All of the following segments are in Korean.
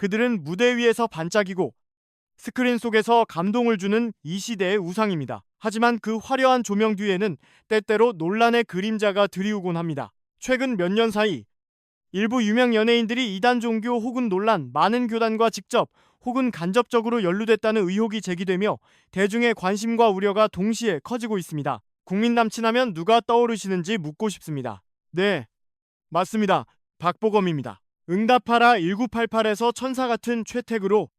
그들은 무대 위에서 반짝이고 스크린 속에서 감동을 주는 이 시대의 우상입니다. 하지만 그 화려한 조명 뒤에는 때때로 논란의 그림자가 드리우곤 합니다. 최근 몇 년 사이 일부 유명 연예인들이 이단 종교 혹은 논란, 많은 교단과 직접 혹은 간접적으로 연루됐다는 의혹이 제기되며 대중의 관심과 우려가 동시에 커지고 있습니다. 국민 남친하면 누가 떠오르시는지 묻고 싶습니다. 네, 맞습니다. 박보검입니다. 응답하라 1988에서 천사 같은 채택으로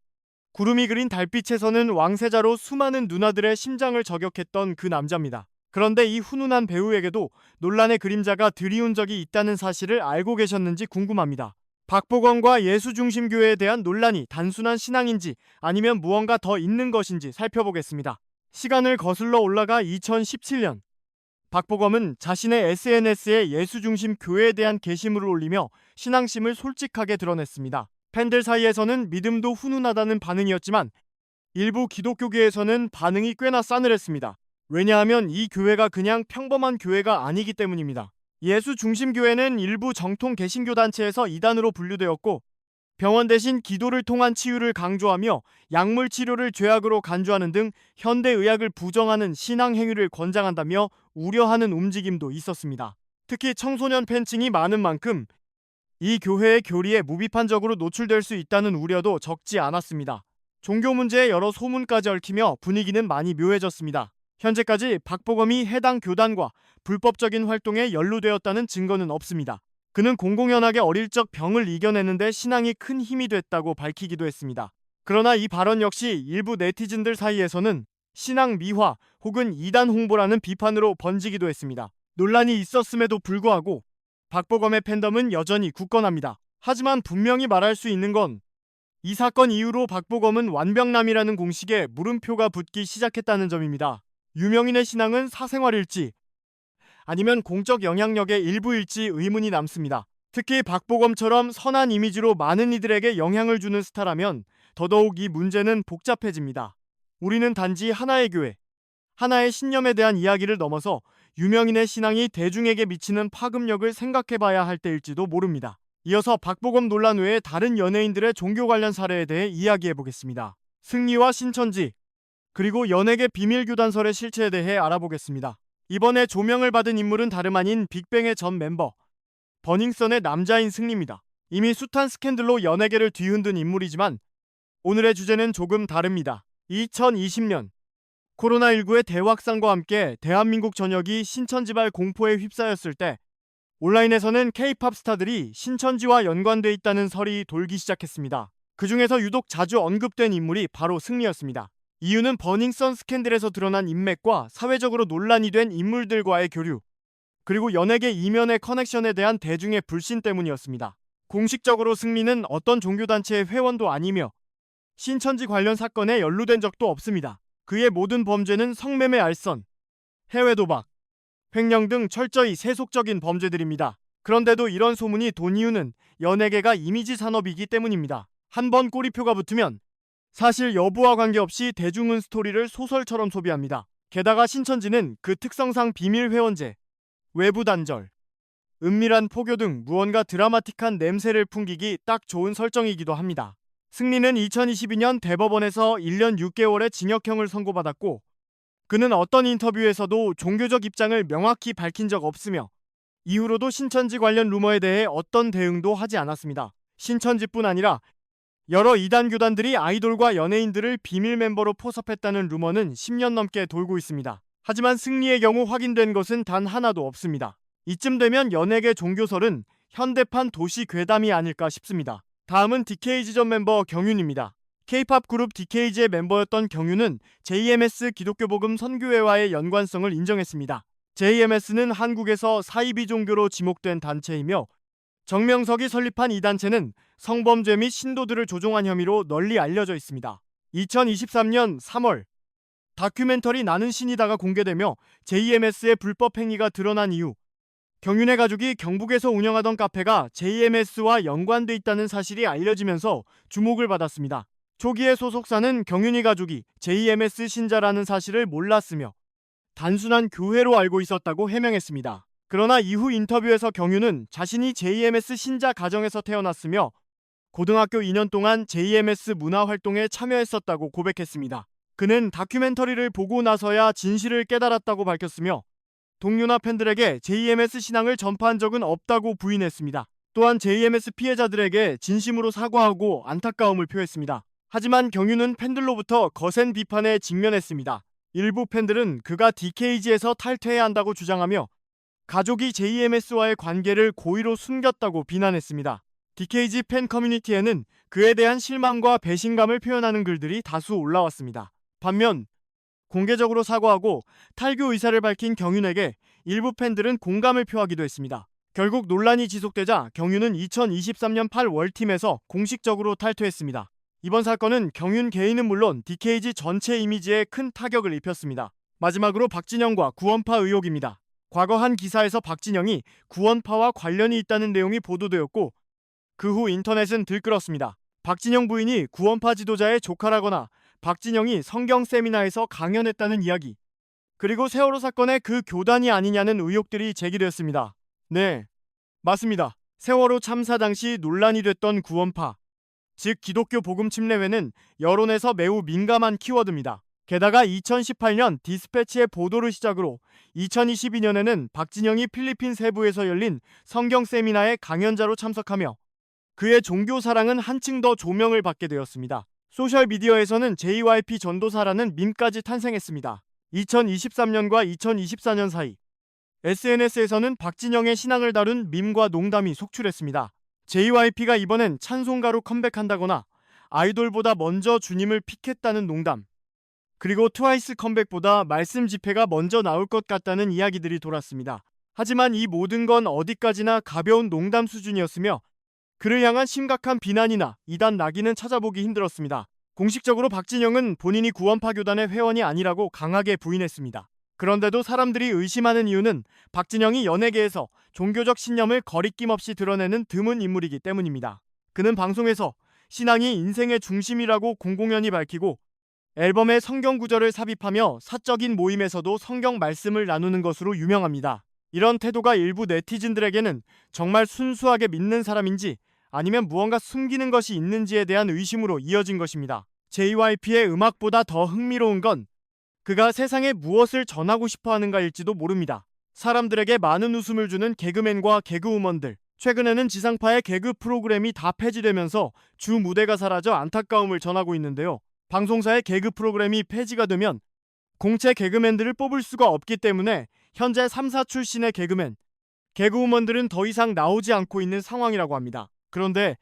구름이 그린 달빛에서는 왕세자로 수많은 누나들의 심장을 저격했던 그 남자입니다. 그런데 이 훈훈한 배우에게도 논란의 그림자가 드리운 적이 있다는 사실을 알고 계셨는지 궁금합니다. 박보검과 예수중심교회에 대한 논란이 단순한 신앙인지 아니면 무언가 더 있는 것인지 살펴보겠습니다. 시간을 거슬러 올라가 2017년 박보검은 자신의 SNS에 예수중심 교회에 대한 게시물을 올리며 신앙심을 솔직하게 드러냈습니다. 팬들 사이에서는 믿음도 훈훈하다는 반응이었지만 일부 기독교계에서는 반응이 꽤나 싸늘했습니다. 왜냐하면 이 교회가 그냥 평범한 교회가 아니기 때문입니다. 예수중심교회는 일부 정통 개신교 단체에서 이단으로 분류되었고 병원 대신 기도를 통한 치유를 강조하며 약물 치료를 죄악으로 간주하는 등 현대의학을 부정하는 신앙 행위를 권장한다며 우려하는 움직임도 있었습니다. 특히 청소년 팬층이 많은 만큼 이 교회의 교리에 무비판적으로 노출될 수 있다는 우려도 적지 않았습니다. 종교 문제에 여러 소문까지 얽히며 분위기는 많이 묘해졌습니다. 현재까지 박보검이 해당 교단과 불법적인 활동에 연루되었다는 증거는 없습니다. 그는 공공연하게 어릴 적 병을 이겨내는데 신앙이 큰 힘이 됐다고 밝히기도 했습니다. 그러나 이 발언 역시 일부 네티즌들 사이에서는 신앙 미화 혹은 이단 홍보라는 비판으로 번지기도 했습니다. 논란이 있었음에도 불구하고 박보검의 팬덤은 여전히 굳건합니다. 하지만 분명히 말할 수 있는 건 이 사건 이후로 박보검은 완벽남이라는 공식에 물음표가 붙기 시작했다는 점입니다. 유명인의 신앙은 사생활일지 아니면 공적 영향력의 일부일지 의문이 남습니다. 특히 박보검처럼 선한 이미지로 많은 이들에게 영향을 주는 스타라면 더더욱 이 문제는 복잡해집니다. 우리는 단지 하나의 교회, 하나의 신념에 대한 이야기를 넘어서 유명인의 신앙이 대중에게 미치는 파급력을 생각해봐야 할 때일지도 모릅니다. 이어서 박보검 논란 외에 다른 연예인들의 종교 관련 사례에 대해 이야기해보겠습니다. 승리와 신천지, 그리고 연예계 비밀교단설의 실체에 대해 알아보겠습니다. 이번에 조명을 받은 인물은 다름 아닌 빅뱅의 전 멤버 버닝썬의 남자인 승리입니다. 이미 숱한 스캔들로 연예계를 뒤흔든 인물이지만 오늘의 주제는 조금 다릅니다. 2020년 코로나19의 대확산과 함께 대한민국 전역이 신천지발 공포에 휩싸였을 때 온라인에서는 K-팝 스타들이 신천지와 연관돼 있다는 설이 돌기 시작했습니다. 그 중에서 유독 자주 언급된 인물이 바로 승리였습니다. 이유는 버닝썬 스캔들에서 드러난 인맥과 사회적으로 논란이 된 인물들과의 교류, 그리고 연예계 이면의 커넥션에 대한 대중의 불신 때문이었습니다. 공식적으로 승리는 어떤 종교단체의 회원도 아니며 신천지 관련 사건에 연루된 적도 없습니다. 그의 모든 범죄는 성매매 알선, 해외 도박, 횡령 등 철저히 세속적인 범죄들입니다. 그런데도 이런 소문이 돈 이유는 연예계가 이미지 산업이기 때문입니다. 한 번 꼬리표가 붙으면 사실 여부와 관계없이 대중은 스토리를 소설처럼 소비합니다. 게다가 신천지는 그 특성상 비밀 회원제, 외부 단절, 은밀한 포교 등 무언가 드라마틱한 냄새를 풍기기 딱 좋은 설정이기도 합니다. 승리는 2022년 대법원에서 1년 6개월의 징역형을 선고받았고 그는 어떤 인터뷰에서도 종교적 입장을 명확히 밝힌 적 없으며 이후로도 신천지 관련 루머에 대해 어떤 대응도 하지 않았습니다. 신천지뿐 아니라 여러 이단 교단들이 아이돌과 연예인들을 비밀 멤버로 포섭했다는 루머는 10년 넘게 돌고 있습니다. 하지만 승리의 경우 확인된 것은 단 하나도 없습니다. 이쯤 되면 연예계 종교설은 현대판 도시 괴담이 아닐까 싶습니다. 다음은 DKG 전 멤버 경윤입니다. K-팝 그룹 DKG의 멤버였던 경윤은 JMS 기독교복음 선교회와의 연관성을 인정했습니다. JMS는 한국에서 사이비 종교로 지목된 단체이며 정명석이 설립한 이 단체는 성범죄 및 신도들을 조종한 혐의로 널리 알려져 있습니다. 2023년 3월 다큐멘터리 나는 신이다가 공개되며 JMS의 불법 행위가 드러난 이후 경윤의 가족이 경북에서 운영하던 카페가 JMS와 연관돼 있다는 사실이 알려지면서 주목을 받았습니다. 초기의 소속사는 경윤이 가족이 JMS 신자라는 사실을 몰랐으며 단순한 교회로 알고 있었다고 해명했습니다. 그러나 이후 인터뷰에서 경윤은 자신이 JMS 신자 가정에서 태어났으며 고등학교 2년 동안 JMS 문화활동에 참여했었다고 고백했습니다. 그는 다큐멘터리를 보고 나서야 진실을 깨달았다고 밝혔으며 동료나 팬들에게 JMS 신앙을 전파한 적은 없다고 부인했습니다. 또한 JMS 피해자들에게 진심으로 사과하고 안타까움을 표했습니다. 하지만 경유는 팬들로부터 거센 비판에 직면했습니다. 일부 팬들은 그가 DKG에서 탈퇴해야 한다고 주장하며 가족이 JMS와의 관계를 고의로 숨겼다고 비난했습니다. DKG 팬 커뮤니티에는 그에 대한 실망과 배신감을 표현하는 글들이 다수 올라왔습니다. 반면 공개적으로 사과하고 탈교 의사를 밝힌 경윤에게 일부 팬들은 공감을 표하기도 했습니다. 결국 논란이 지속되자 경윤은 2023년 8월 팀에서 공식적으로 탈퇴했습니다. 이번 사건은 경윤 개인은 물론 DKG 전체 이미지에 큰 타격을 입혔습니다. 마지막으로 박진영과 구원파 의혹입니다. 과거 한 기사에서 박진영이 구원파와 관련이 있다는 내용이 보도되었고 그 후 인터넷은 들끓었습니다. 박진영 부인이 구원파 지도자의 조카라거나 박진영이 성경 세미나에서 강연했다는 이야기, 그리고 세월호 사건의 그 교단이 아니냐는 의혹들이 제기되었습니다. 네, 맞습니다. 세월호 참사 당시 논란이 됐던 구원파, 즉 기독교 복음 침례회는 여론에서 매우 민감한 키워드입니다. 게다가 2018년 디스패치의 보도를 시작으로 2022년에는 박진영이 필리핀 세부에서 열린 성경 세미나에 강연자로 참석하며 그의 종교 사랑은 한층 더 조명을 받게 되었습니다. 소셜미디어에서는 JYP 전도사라는 밈까지 탄생했습니다. 2023년과 2024년 사이 SNS에서는 박진영의 신앙을 다룬 밈과 농담이 속출했습니다. JYP가 이번엔 찬송가로 컴백한다거나 아이돌보다 먼저 주님을 픽했다는 농담, 그리고 트와이스 컴백보다 말씀 집회가 먼저 나올 것 같다는 이야기들이 돌았습니다. 하지만 이 모든 건 어디까지나 가벼운 농담 수준이었으며 그를 향한 심각한 비난이나 이단 낙인은 찾아보기 힘들었습니다. 공식적으로 박진영은 본인이 구원파 교단의 회원이 아니라고 강하게 부인했습니다. 그런데도 사람들이 의심하는 이유는 박진영이 연예계에서 종교적 신념을 거리낌 없이 드러내는 드문 인물이기 때문입니다. 그는 방송에서 신앙이 인생의 중심이라고 공공연히 밝히고 앨범에 성경 구절을 삽입하며 사적인 모임에서도 성경 말씀을 나누는 것으로 유명합니다. 이런 태도가 일부 네티즌들에게는 정말 순수하게 믿는 사람인지 아니면 무언가 숨기는 것이 있는지에 대한 의심으로 이어진 것입니다. JYP의 음악보다 더 흥미로운 건 그가 세상에 무엇을 전하고 싶어 하는가일지도 모릅니다. 사람들에게 많은 웃음을 주는 개그맨과 개그우먼들, 최근에는 지상파의 개그 프로그램이 다 폐지되면서 주 무대가 사라져 안타까움을 전하고 있는데요. 방송사의 개그 프로그램이 폐지가 되면 공채 개그맨들을 뽑을 수가 없기 때문에 현재 3사 출신의 개그맨, 개그우먼들은 더 이상 나오지 않고 있는 상황이라고 합니다. 그런데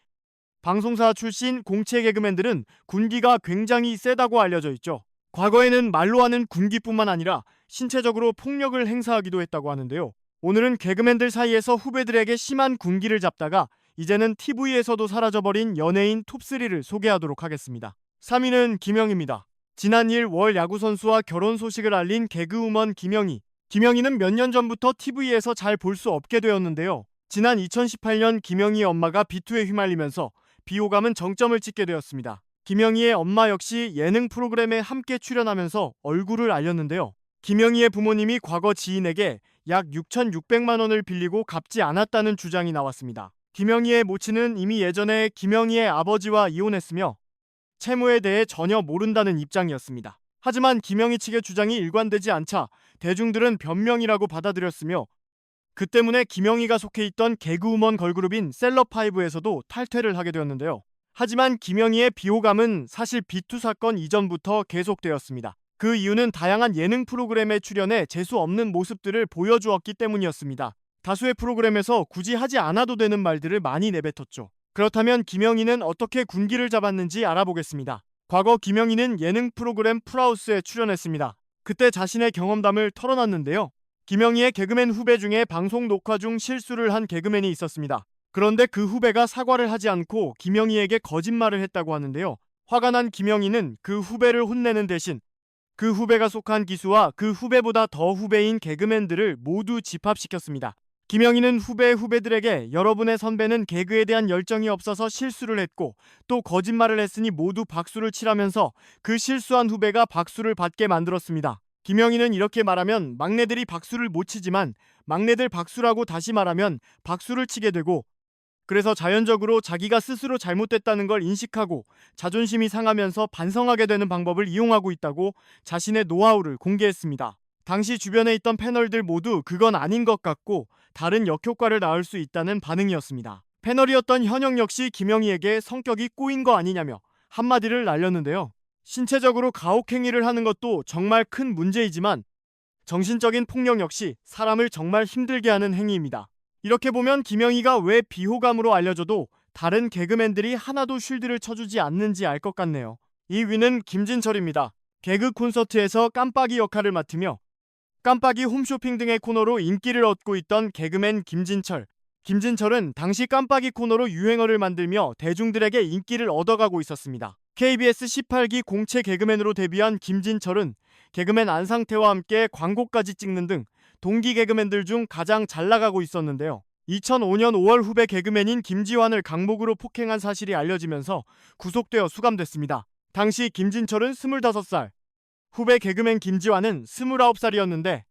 방송사 출신 공채 개그맨들은 군기가 굉장히 세다고 알려져 있죠. 과거에는 말로 하는 군기뿐만 아니라 신체적으로 폭력을 행사하기도 했다고 하는데요. 오늘은 개그맨들 사이에서 후배들에게 심한 군기를 잡다가 이제는 TV에서도 사라져버린 연예인 톱3를 소개하도록 하겠습니다. 3위는 김영희입니다. 지난 1월 월 야구선수와 결혼 소식을 알린 개그우먼 김영희. 김영희는 몇 년 전부터 TV에서 잘 볼 수 없게 되었는데요. 지난 2018년 김영희의 엄마가 비투에 휘말리면서 비호감은 정점을 찍게 되었습니다. 김영희의 엄마 역시 예능 프로그램에 함께 출연하면서 얼굴을 알렸는데요. 김영희의 부모님이 과거 지인에게 약 6,600만 원을 빌리고 갚지 않았다는 주장이 나왔습니다. 김영희의 모친은 이미 예전에 김영희의 아버지와 이혼했으며 채무에 대해 전혀 모른다는 입장이었습니다. 하지만 김영희 측의 주장이 일관되지 않자 대중들은 변명이라고 받아들였으며 그 때문에 김영희가 속해 있던 개그우먼 걸그룹인 셀럽5에서도 탈퇴를 하게 되었는데요. 하지만 김영희의 비호감은 사실 비투 사건 이전부터 계속되었습니다. 그 이유는 다양한 예능 프로그램에 출연해 재수 없는 모습들을 보여주었기 때문이었습니다. 다수의 프로그램에서 굳이 하지 않아도 되는 말들을 많이 내뱉었죠. 그렇다면 김영희는 어떻게 군기를 잡았는지 알아보겠습니다. 과거 김영희는 예능 프로그램 풀하우스에 출연했습니다. 그때 자신의 경험담을 털어놨는데요. 김영희의 개그맨 후배 중에 방송 녹화 중 실수를 한 개그맨이 있었습니다. 그런데 그 후배가 사과를 하지 않고 김영희에게 거짓말을 했다고 하는데요. 화가 난 김영희는 그 후배를 혼내는 대신 그 후배가 속한 기수와 그 후배보다 더 후배인 개그맨들을 모두 집합시켰습니다. 김영희는 후배들에게 여러분의 선배는 개그에 대한 열정이 없어서 실수를 했고 또 거짓말을 했으니 모두 박수를 치라면서 그 실수한 후배가 박수를 받게 만들었습니다. 김영희는 이렇게 말하면 막내들이 박수를 못 치지만 막내들 박수라고 다시 말하면 박수를 치게 되고 그래서 자연적으로 자기가 스스로 잘못됐다는 걸 인식하고 자존심이 상하면서 반성하게 되는 방법을 이용하고 있다고 자신의 노하우를 공개했습니다. 당시 주변에 있던 패널들 모두 그건 아닌 것 같고 다른 역효과를 낳을 수 있다는 반응이었습니다. 패널이었던 현영 역시 김영희에게 성격이 꼬인 거 아니냐며 한마디를 날렸는데요. 신체적으로 가혹행위를 하는 것도 정말 큰 문제이지만 정신적인 폭력 역시 사람을 정말 힘들게 하는 행위입니다. 이렇게 보면 김영희가 왜 비호감으로 알려져도 다른 개그맨들이 하나도 쉴드를 쳐주지 않는지 알 것 같네요. 2위는 김진철입니다. 개그 콘서트에서 깜빡이 역할을 맡으며 깜빡이 홈쇼핑 등의 코너로 인기를 얻고 있던 개그맨 김진철. 김진철은 당시 깜빡이 코너로 유행어를 만들며 대중들에게 인기를 얻어가고 있었습니다. KBS 18기 공채 개그맨으로 데뷔한 김진철은 개그맨 안상태와 함께 광고까지 찍는 등 동기 개그맨들 중 가장 잘 나가고 있었는데요. 2005년 5월 후배 개그맨인 김지환을 강목으로 폭행한 사실이 알려지면서 구속되어 수감됐습니다. 당시 김진철은 25살, 후배 개그맨 김지환은 29살이었는데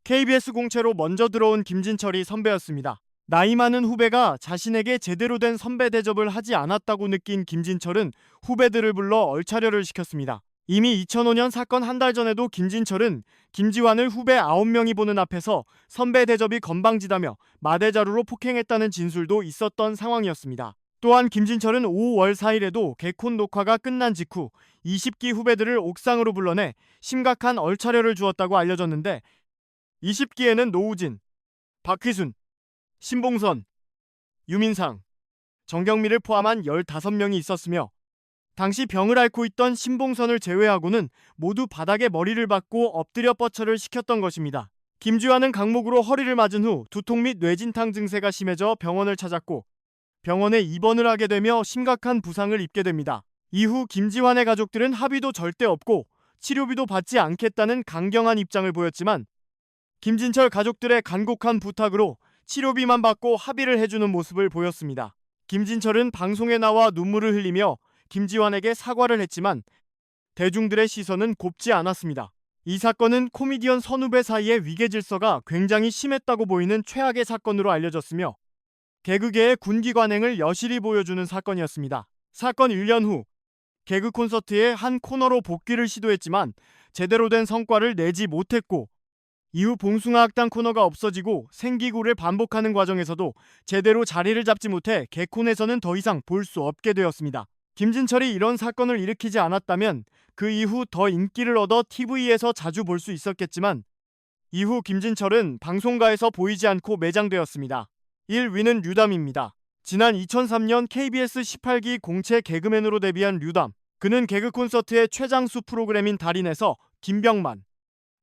KBS 공채로 먼저 들어온 김진철이 선배였습니다. 나이 많은 후배가 자신에게 제대로 된 선배 대접을 하지 않았다고 느낀 김진철은 후배들을 불러 얼차려를 시켰습니다. 이미 2005년 사건 한 달 전에도 김진철은 김지환을 후배 9명이 보는 앞에서 선배 대접이 건방지다며 마대자루로 폭행했다는 진술도 있었던 상황이었습니다. 또한 김진철은 5월 4일에도 개콘 녹화가 끝난 직후 20기 후배들을 옥상으로 불러내 심각한 얼차려를 주었다고 알려졌는데 20기에는 노우진, 박휘순, 신봉선, 유민상, 정경미를 포함한 15명이 있었으며 당시 병을 앓고 있던 신봉선을 제외하고는 모두 바닥에 머리를 박고 엎드려 뻗쳐를 시켰던 것입니다. 김지환은 강목으로 허리를 맞은 후 두통 및 뇌진탕 증세가 심해져 병원을 찾았고 병원에 입원을 하게 되며 심각한 부상을 입게 됩니다. 이후 김지환의 가족들은 합의도 절대 없고 치료비도 받지 않겠다는 강경한 입장을 보였지만 김진철 가족들의 간곡한 부탁으로 치료비만 받고 합의를 해주는 모습을 보였습니다. 김진철은 방송에 나와 눈물을 흘리며 김지환에게 사과를 했지만 대중들의 시선은 곱지 않았습니다. 이 사건은 코미디언 선후배 사이의 위계질서가 굉장히 심했다고 보이는 최악의 사건으로 알려졌으며 개그계의 군기관행을 여실히 보여주는 사건이었습니다. 사건 1년 후 개그 콘서트의 한 코너로 복귀를 시도했지만 제대로 된 성과를 내지 못했고 이후 봉숭아 학당 코너가 없어지고 생기구를 반복하는 과정에서도 제대로 자리를 잡지 못해 개콘에서는 더 이상 볼 수 없게 되었습니다. 김진철이 이런 사건을 일으키지 않았다면 그 이후 더 인기를 얻어 TV에서 자주 볼 수 있었겠지만 이후 김진철은 방송가에서 보이지 않고 매장되었습니다. 1위는 류담입니다. 지난 2003년 KBS 18기 공채 개그맨으로 데뷔한 류담. 그는 개그 콘서트의 최장수 프로그램인 달인에서 김병만,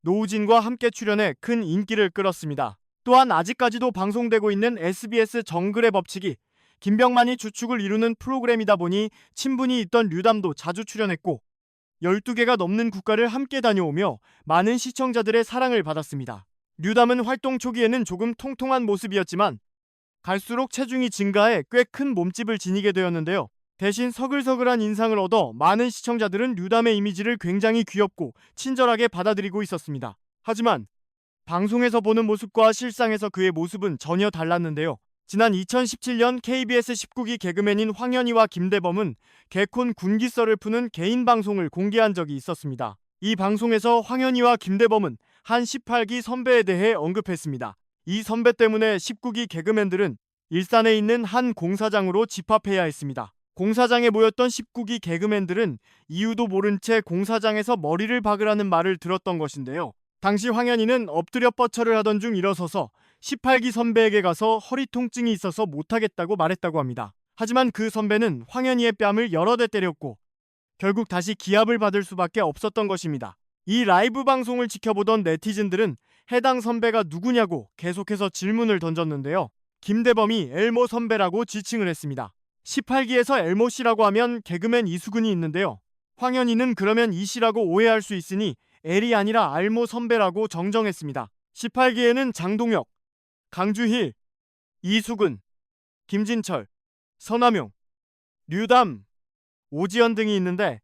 노우진과 함께 출연해 큰 인기를 끌었습니다. 또한 아직까지도 방송되고 있는 SBS 정글의 법칙이 김병만이 주축을 이루는 프로그램이다 보니 친분이 있던 류담도 자주 출연했고 12개가 넘는 국가를 함께 다녀오며 많은 시청자들의 사랑을 받았습니다. 류담은 활동 초기에는 조금 통통한 모습이었지만 갈수록 체중이 증가해 꽤 큰 몸집을 지니게 되었는데요. 대신 서글서글한 인상을 얻어 많은 시청자들은 류담의 이미지를 굉장히 귀엽고 친절하게 받아들이고 있었습니다. 하지만 방송에서 보는 모습과 실상에서 그의 모습은 전혀 달랐는데요. 지난 2017년 KBS 19기 개그맨인 황현희와 김대범은 개콘 군기썰을 푸는 개인 방송을 공개한 적이 있었습니다. 이 방송에서 황현희와 김대범은 한 18기 선배에 대해 언급했습니다. 이 선배 때문에 19기 개그맨들은 일산에 있는 한 공사장으로 집합해야 했습니다. 공사장에 모였던 19기 개그맨들은 이유도 모른 채 공사장에서 머리를 박으라는 말을 들었던 것인데요. 당시 황현희는 엎드려 뻗쳐를 하던 중 일어서서 18기 선배에게 가서 허리 통증이 있어서 못하겠다고 말했다고 합니다. 하지만 그 선배는 황현희의 뺨을 여러 대 때렸고 결국 다시 기합을 받을 수밖에 없었던 것입니다. 이 라이브 방송을 지켜보던 네티즌들은 해당 선배가 누구냐고 계속해서 질문을 던졌는데요. 김대범이 엘모 선배라고 지칭을 했습니다. 18기에서 엘모 씨라고 하면 개그맨 이수근이 있는데요. 황현희는 그러면 이 씨라고 오해할 수 있으니 엘이 아니라 알모 선배라고 정정했습니다. 18기에는 장동혁, 강주힐, 이수근, 김진철, 서남용, 류담, 오지연 등이 있는데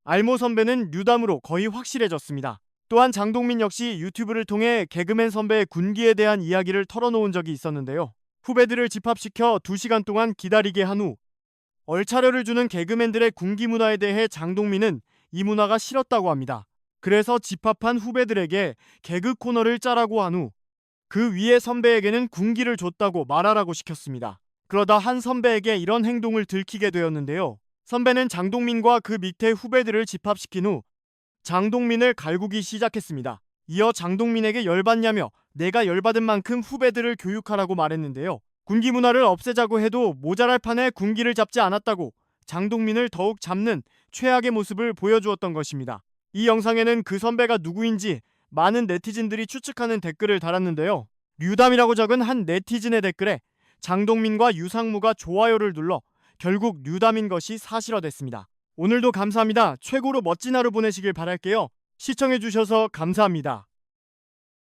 알모 선배는 류담으로 거의 확실해졌습니다. 또한 장동민 역시 유튜브를 통해 개그맨 선배의 군기에 대한 이야기를 털어놓은 적이 있었는데요. 후배들을 집합시켜 2시간 동안 기다리게 한 후 얼차려를 주는 개그맨들의 군기 문화에 대해 장동민은 이 문화가 싫었다고 합니다. 그래서 집합한 후배들에게 개그 코너를 짜라고 한 후 그 위에 선배에게는 군기를 줬다고 말하라고 시켰습니다. 그러다 한 선배에게 이런 행동을 들키게 되었는데요. 선배는 장동민과 그 밑에 후배들을 집합시킨 후 장동민을 갈구기 시작했습니다. 이어 장동민에게 열받냐며 내가 열받은 만큼 후배들을 교육하라고 말했는데요. 군기 문화를 없애자고 해도 모자랄 판에 군기를 잡지 않았다고 장동민을 더욱 잡는 최악의 모습을 보여주었던 것입니다. 이 영상에는 그 선배가 누구인지 많은 네티즌들이 추측하는 댓글을 달았는데요. 류담이라고 적은 한 네티즌의 댓글에 장동민과 유상무가 좋아요를 눌러 결국 류담인 것이 사실화됐습니다. 오늘도 감사합니다. 최고로 멋진 하루 보내시길 바랄게요. 시청해주셔서 감사합니다.